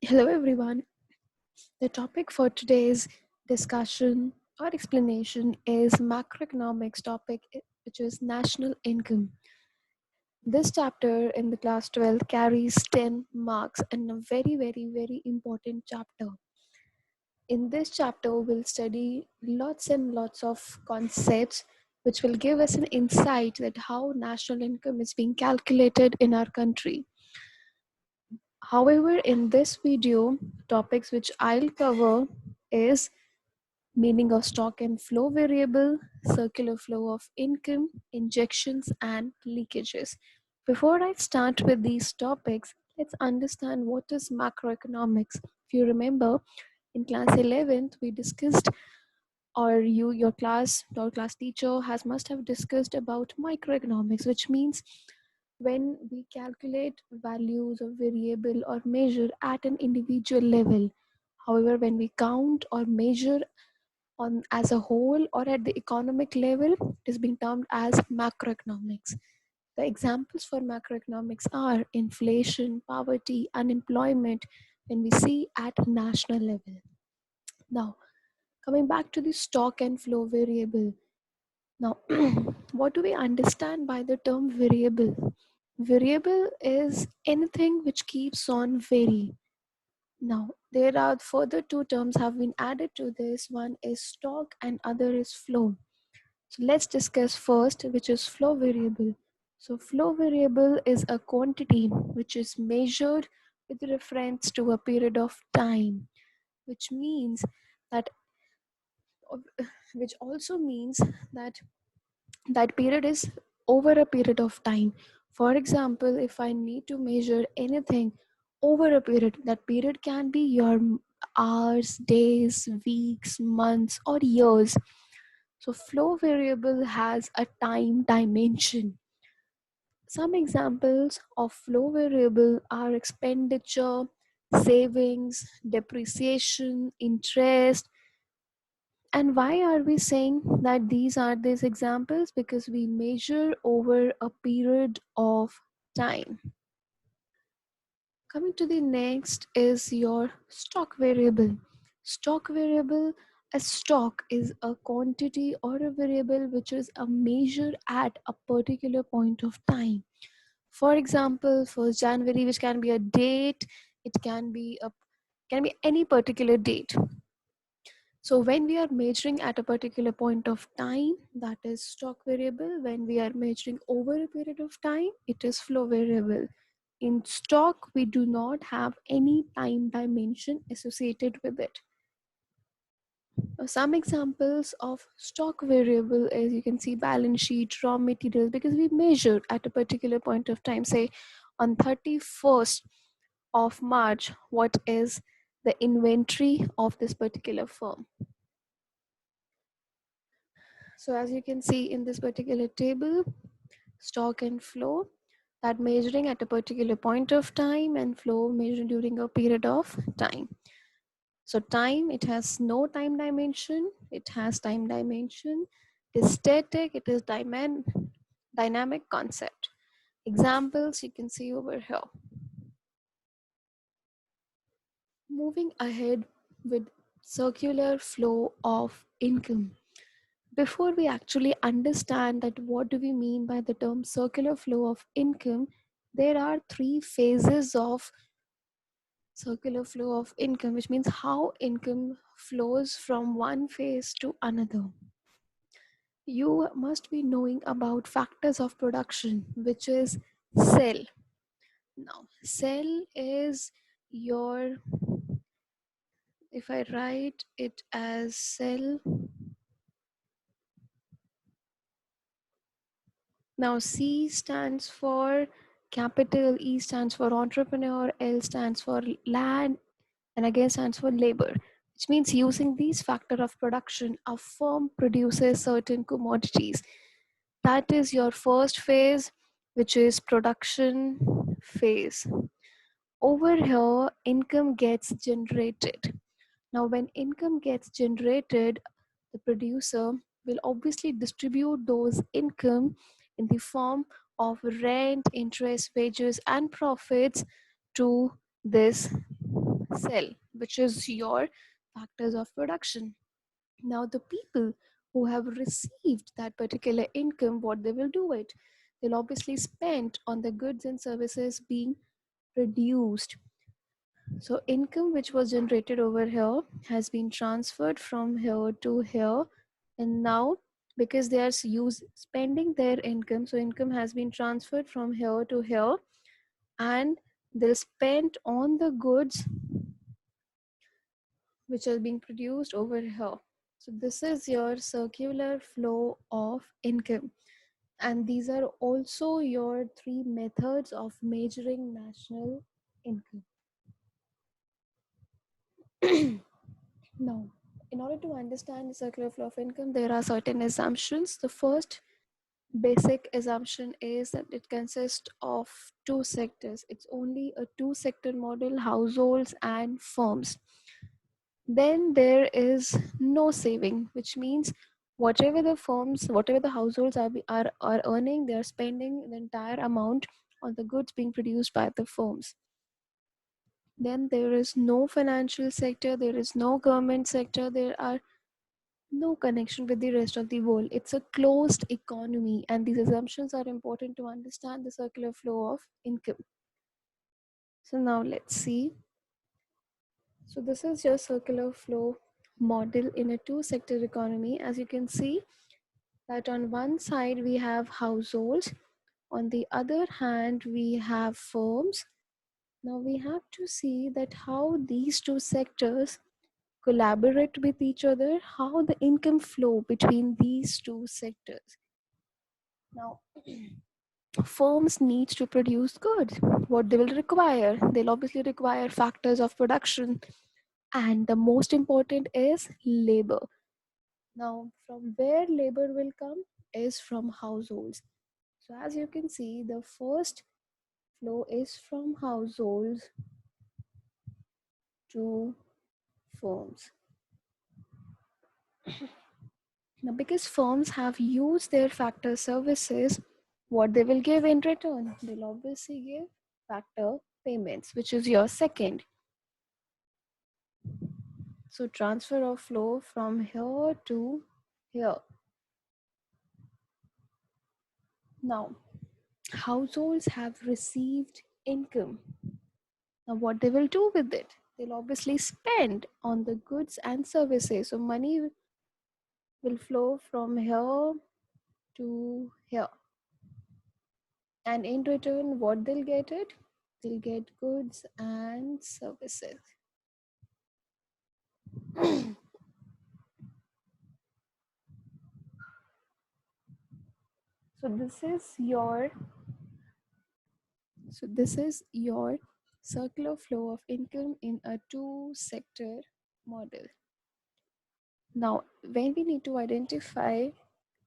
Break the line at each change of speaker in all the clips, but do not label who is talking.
Hello, everyone. The topic for today's discussion or explanation is macroeconomics topic, which is national income. This chapter in the class 12 carries 10 marks and a very important chapter. In this chapter, we'll study lots and lots of concepts which will give us an insight that how national income is being calculated in our country. However, in this video, topics which I'll cover is meaning of stock and flow variable, circular flow of income, injections, and leakages. Before I start with these topics, let's understand what is macroeconomics. If you remember, in class 11th, we discussed, or your class teacher has must have discussed about microeconomics, which means when we calculate values of variable or measure at an individual level. However, when we count or measure on as a whole or at the economic level, it is being termed as macroeconomics. The examples for macroeconomics are inflation, poverty, unemployment when we see at national level. Now, coming back to the stock and flow variable. Now, what do we understand by the term variable? Variable is anything which keeps on varying. Now, there are further two terms have been added to this. One is stock and other is flow. So let's discuss first, which is flow variable. So flow variable is a quantity which is measured with reference to a period of time, which means that, which also means that that period is over a period of time. For example, if I need to measure anything over a period, that period can be your hours, days, weeks, months, or years. So flow variable has a time dimension. Some examples of flow variable are expenditure, savings, depreciation, interest. And why are we saying that these are these examples? Because we measure over a period of time. Coming to the next is your stock variable. Stock variable, a stock is a quantity or a variable which is a measure at a particular point of time. For example, 1st January, which can be a date, it can be any particular date. So when we are measuring at a particular point of time, that is stock variable. When we are measuring over a period of time, it is flow variable. In stock, we do not have any time dimension associated with it. Some examples of stock variable is you can see balance sheet, raw materials, because we measure at a particular point of time, say on 31st of March, what is the inventory of this particular firm. So as you can see in this particular table, stock and flow, that measuring at a particular point of time and flow measured during a period of time. So time, it has no time dimension, it has time dimension. It is static, it is dynamic concept. Examples you can see over here. Moving ahead with circular flow of income. Before we actually understand that what do we mean by the term circular flow of income, there are three phases of circular flow of income, which means how income flows from one phase to another. You must be knowing about factors of production, which is cell. Now, cell is your, if I write it as cell, now C stands for capital, E stands for entrepreneur, L stands for land, and again stands for labor, which means using these factor of production, a firm produces certain commodities. That is your first phase, which is production phase. Over here, income gets generated. Now, when income gets generated, the producer will obviously distribute those income in the form of rent, interest, wages, and profits to this sell, which is your factors of production. Now, the people who have received that particular income, what they will do it? They'll obviously spend on the goods and services being produced. So, income which was generated over here has been transferred from here to here, and now because they are spending their income, so income has been transferred from here to here, and they'll spend on the goods which are being produced over here. So this is your circular flow of income. And these are also your three methods of measuring national income. Now, in order to understand the circular flow of income, there are certain assumptions. The first basic assumption is that it consists of two sectors. It's only a two-sector model, households and firms. Then there is no saving, which means whatever the firms, whatever the households are earning, they are spending the entire amount on the goods being produced by the firms. Then there is no financial sector, there is no government sector, there are no connection with the rest of the world. It's a closed economy, and these assumptions are important to understand the circular flow of income. So now let's see. So this is your circular flow model in a two-sector economy. As you can see that on one side we have households, on the other hand we have firms. Now we have to see that how these two sectors collaborate with each other, how the income flow between these two sectors. Now firms need to produce goods. What they will require? They'll obviously require factors of production, and the most important is labor. Now, from where labor will come is from households. So, as you can see, the first flow is from households to firms. Now, because firms have used their factor services, what they will give in return? They'll obviously give factor payments, which is your second. So, transfer of flow from here to here. Now, households have received income. Now, what they will do with it? They'll obviously spend on the goods and services. So, money will flow from here to here. And in return, what they'll get it? They'll get goods and services. So this is your circular flow of income in a two-sector model. Now, when we need to identify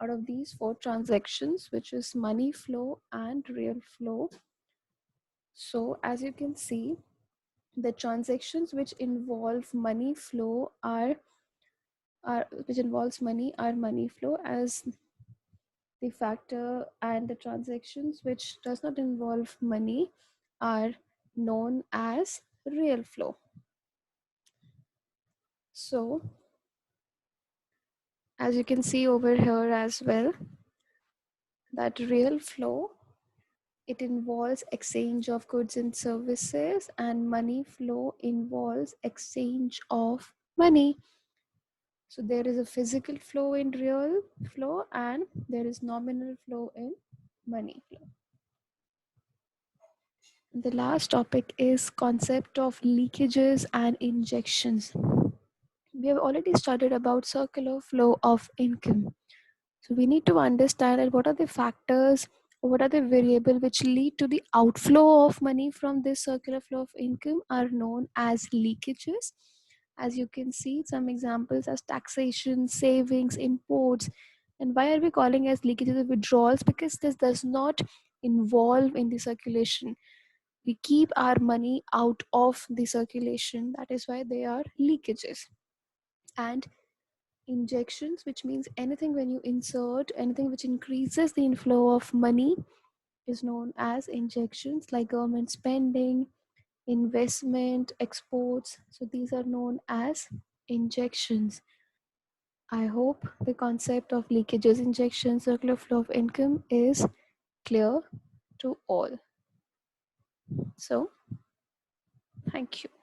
out of these four transactions, which is money flow and real flow. So as you can see, the transactions which involve money flow are which involves money are money flow as the factor, and the transactions which does not involve money are known as real flow. So as you can see over here as well, that real flow, it involves exchange of goods and services, and money flow involves exchange of money. So there is a physical flow in real flow, and there is nominal flow in money flow. The last topic is concept of leakages and injections. We have already studied about circular flow of income. So we need to understand that what are the factors, or what are the variables which lead to the outflow of money from this circular flow of income are known as leakages. As you can see, some examples as taxation, savings, imports. And why are we calling as leakages of withdrawals? Because this does not involve in the circulation. We keep our money out of the circulation. That is why they are leakages. And injections, which means anything when you insert anything which increases the inflow of money, is known as injections, like government spending, investment, exports. So these are known as injections. I hope the concept of leakages, injection, circular flow of income is clear to all. So, thank you.